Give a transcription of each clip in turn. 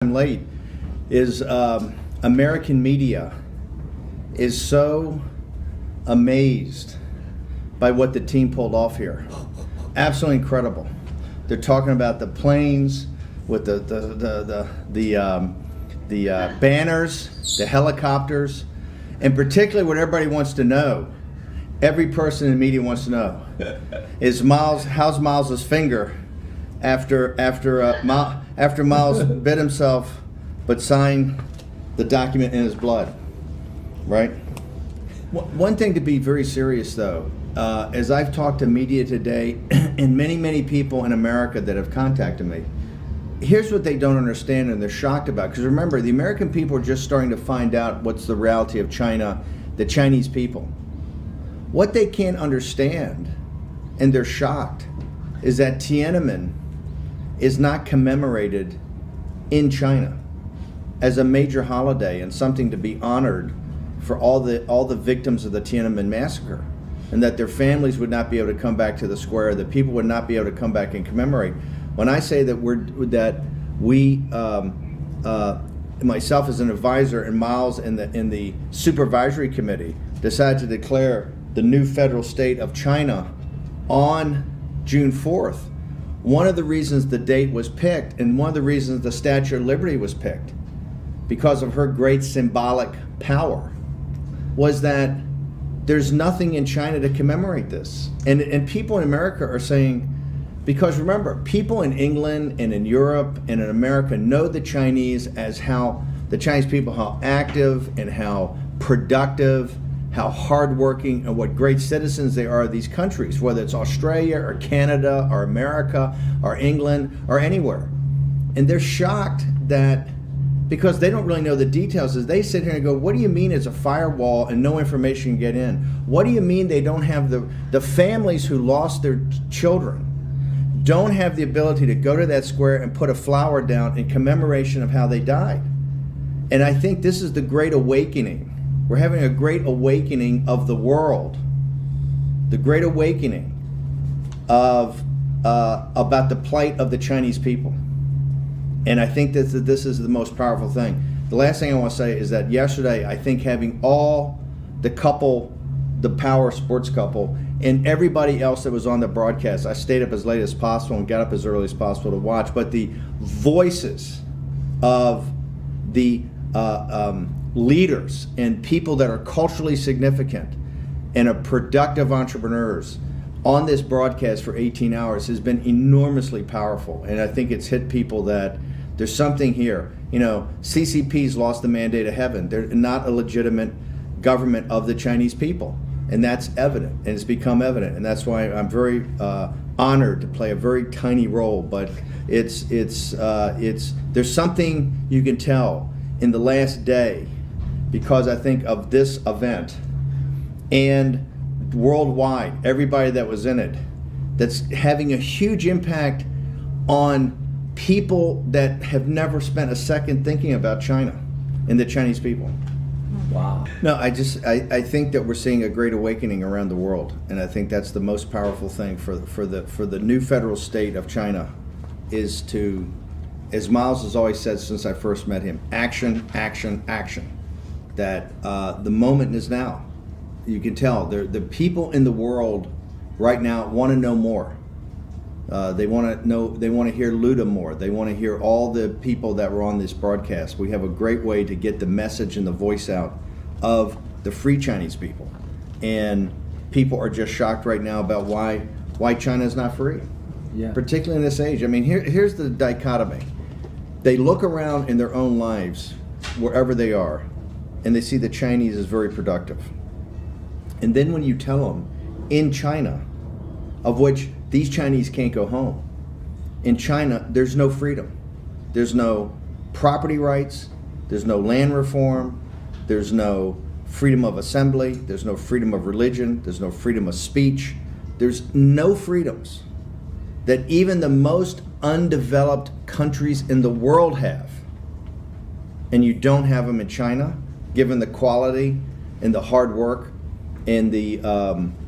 I'm late is American media is so amazed by what the team pulled off here. Absolutely incredible. They're talking about the planes with the banners, the helicopters, and particularly what everybody wants to know. Every person in the media wants to know is how's Miles's finger after Miles bit himself but signed the document in his blood, right? One thing to be very serious though, as I've talked to media today and many people in America that have contacted me, here's what they don't understand and they're shocked about. Because remember, the American people are just starting to find out what's the reality of China, the Chinese people. What they can't understand, and they're shocked, is that Tiananmen is not commemorated in China as a major holiday and something to be honored for all the victims of the Tiananmen massacre, and that their families would not be able to come back to the square, that people would not be able to come back and commemorate. When I say that we myself as an advisor and Miles in the supervisory committee decided to declare the new federal state of China on June 4th, one of the reasons the date was picked and one of the reasons the Statue of Liberty was picked, because of her great symbolic power, was that there's nothing in China to commemorate this. And people in America are saying, because remember, people in England and in Europe and in America know the Chinese as how active and how productive, how hardworking, and what great citizens they are of these countries, whether it's Australia or Canada or America or England or anywhere. And they're shocked that, because they don't really know the details, as they sit here and go, what do you mean it's a firewall and no information can get in? What do you mean they don't have the families who lost their children don't have the ability to go to that square and put a flower down in commemoration of how they died? And I think this is the great awakening. We're having a great awakening of the world, the great awakening of about the plight of the Chinese people. And I think that this is the most powerful thing. The last thing I want to say is that yesterday, I think having all the couple, the power sports couple, and everybody else that was on the broadcast, I stayed up as late as possible and got up as early as possible to watch, but the voices of the leaders and people that are culturally significant and are productive entrepreneurs on this broadcast for 18 hours has been enormously powerful. And I think it's hit people that there's something here. You know, CCP's lost the mandate of heaven. They're not a legitimate government of the Chinese people. And that's evident, and it's become evident. And that's why I'm very honored to play a very tiny role, but it's there's something you can tell in the last day, because I think of this event and worldwide, everybody that was in it, that's having a huge impact on people that have never spent a second thinking about China and the Chinese people. Wow. No, I think that we're seeing a great awakening around the world, and I think that's the most powerful thing for the new federal state of China, is to, as Miles has always said since I first met him, action, action, action. That the moment is now. You can tell the people in the world right now want to know more. They want to know. They want to hear Luda more. They want to hear all the people that were on this broadcast. We have a great way to get the message and the voice out of the free Chinese people, and people are just shocked right now about why China is not free. Yeah. Particularly in this age. I mean, here's the dichotomy. They look around in their own lives, wherever they are, and they see the Chinese as very productive. And then when you tell them, in China, of which these Chinese can't go home, in China, there's no freedom. There's no property rights, there's no land reform, there's no freedom of assembly, there's no freedom of religion, there's no freedom of speech, there's no freedoms that even the most undeveloped countries in the world have. And you don't have them in China, given the quality and the hard work and the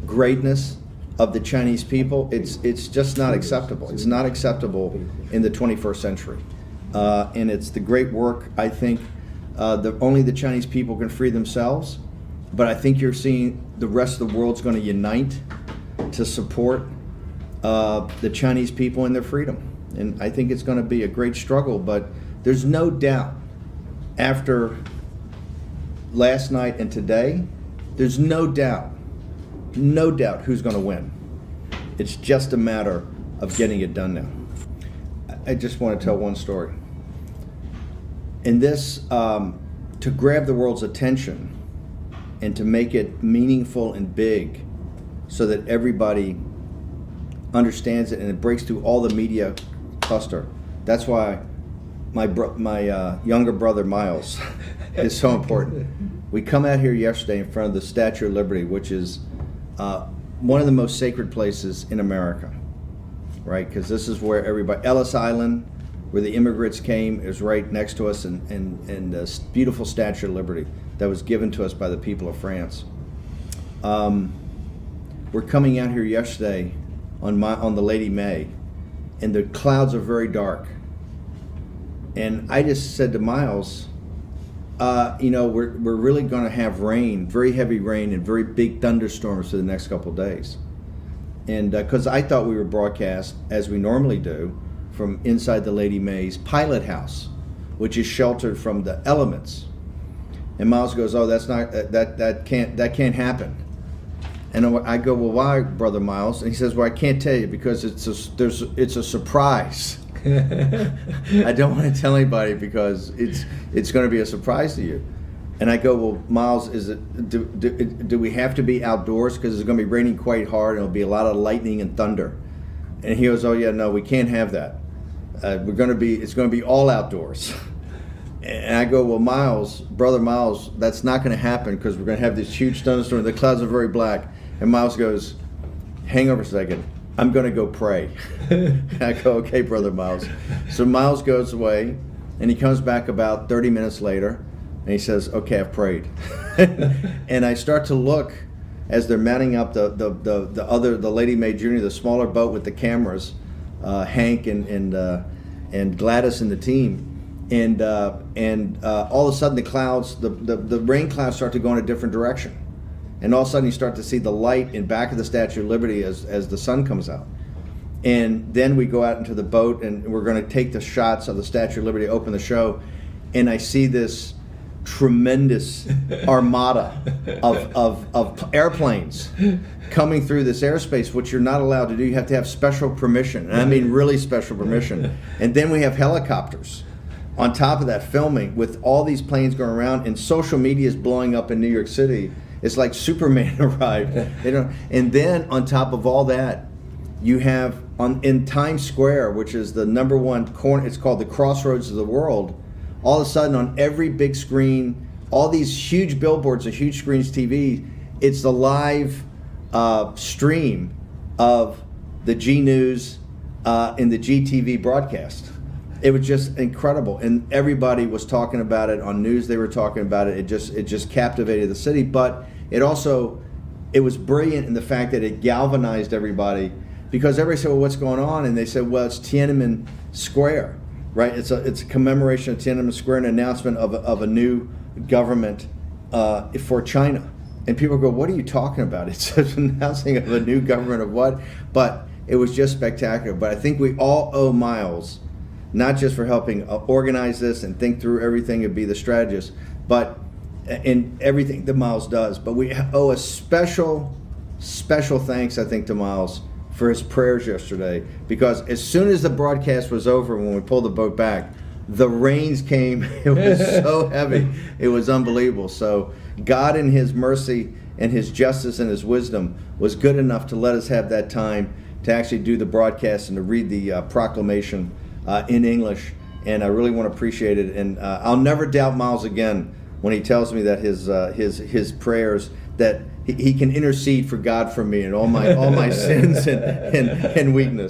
greatness of the Chinese people. It's just not acceptable. It's not acceptable in the 21st century. and it's the great work. I think only the Chinese people can free themselves, but I think you're seeing the rest of the world's going to unite to support the Chinese people and their freedom. And I think it's going to be a great struggle, but there's no doubt after last night and today, there's no doubt who's going to win. It's just a matter of getting it done now. I just want to tell one story. In this, to grab the world's attention and to make it meaningful and big so that everybody understands it and it breaks through all the media cluster. That's why my younger brother Miles is so important. We come out here yesterday in front of the Statue of Liberty, which is one of the most sacred places in America, right? Because this is where everybody, Ellis Island, where the immigrants came, is right next to us, and this beautiful Statue of Liberty that was given to us by the people of France. We're coming out here yesterday on the Lady May, and the clouds are very dark. And I just said to Miles, we're really going to have rain, very heavy rain, and very big thunderstorms for the next couple of days. And because I thought we were broadcast, as we normally do, from inside the Lady May's pilot house, which is sheltered from the elements. And Miles goes, "Oh, that's not that can't happen." And I go, "Well, why, Brother Miles?" And he says, "Well, I can't tell you because it's a surprise." I don't want to tell anybody because it's going to be a surprise to you. And I go, "Well, Miles, do we have to be outdoors because it's going to be raining quite hard and it'll be a lot of lightning and thunder?" And he goes, "Oh yeah, no, we can't have that. It's going to be all outdoors." And I go, "Well, Miles, Brother Miles, that's not going to happen because we're going to have this huge thunderstorm. The clouds are very black." And Miles goes, "Hang over a second. I'm going to go pray." And I go, "Okay, Brother Miles." So Miles goes away, and he comes back about 30 minutes later, and he says, "Okay, I've prayed." And I start to look as they're mounting up the Lady May Jr., the smaller boat with the cameras, Hank and Gladys and the team. And all of a sudden the clouds, the rain clouds start to go in a different direction. And all of a sudden you start to see the light in back of the Statue of Liberty as the sun comes out. And then we go out into the boat and we're going to take the shots of the Statue of Liberty, open the show, and I see this tremendous armada of airplanes coming through this airspace, which you're not allowed to do. You have to have special permission, and I mean really special permission. And then we have helicopters on top of that filming with all these planes going around, and social media is blowing up in New York City. It's like Superman arrived, And then on top of all that, you have in Times Square, which is the #1 corner. It's called the crossroads of the world. All of a sudden, on every big screen, all these huge billboards, of huge screens, TV. It's the live stream of the G News and the GTV broadcast. It was just incredible, and everybody was talking about it on news. They were talking about it. It just captivated the city. But it was brilliant in the fact that it galvanized everybody, because everybody said, "Well, what's going on?" And they said, "Well, it's Tiananmen Square, right? It's a commemoration of Tiananmen Square, an announcement of a new government for China." And people go, "What are you talking about?" It's an announcing of a new government of what? But it was just spectacular. But I think we all owe Miles, not just for helping organize this and think through everything and be the strategist, but in everything that Miles does. But we owe a special thanks, I think, to Miles for his prayers yesterday, because as soon as the broadcast was over, when we pulled the boat back, the rains came. It was so heavy. It was unbelievable. So God in his mercy and his justice and his wisdom was good enough to let us have that time to actually do the broadcast and to read the proclamation in English. And I really want to appreciate it. And I'll never doubt Miles again when he tells me that his prayers, that he can intercede for God for me and all my sins and weakness.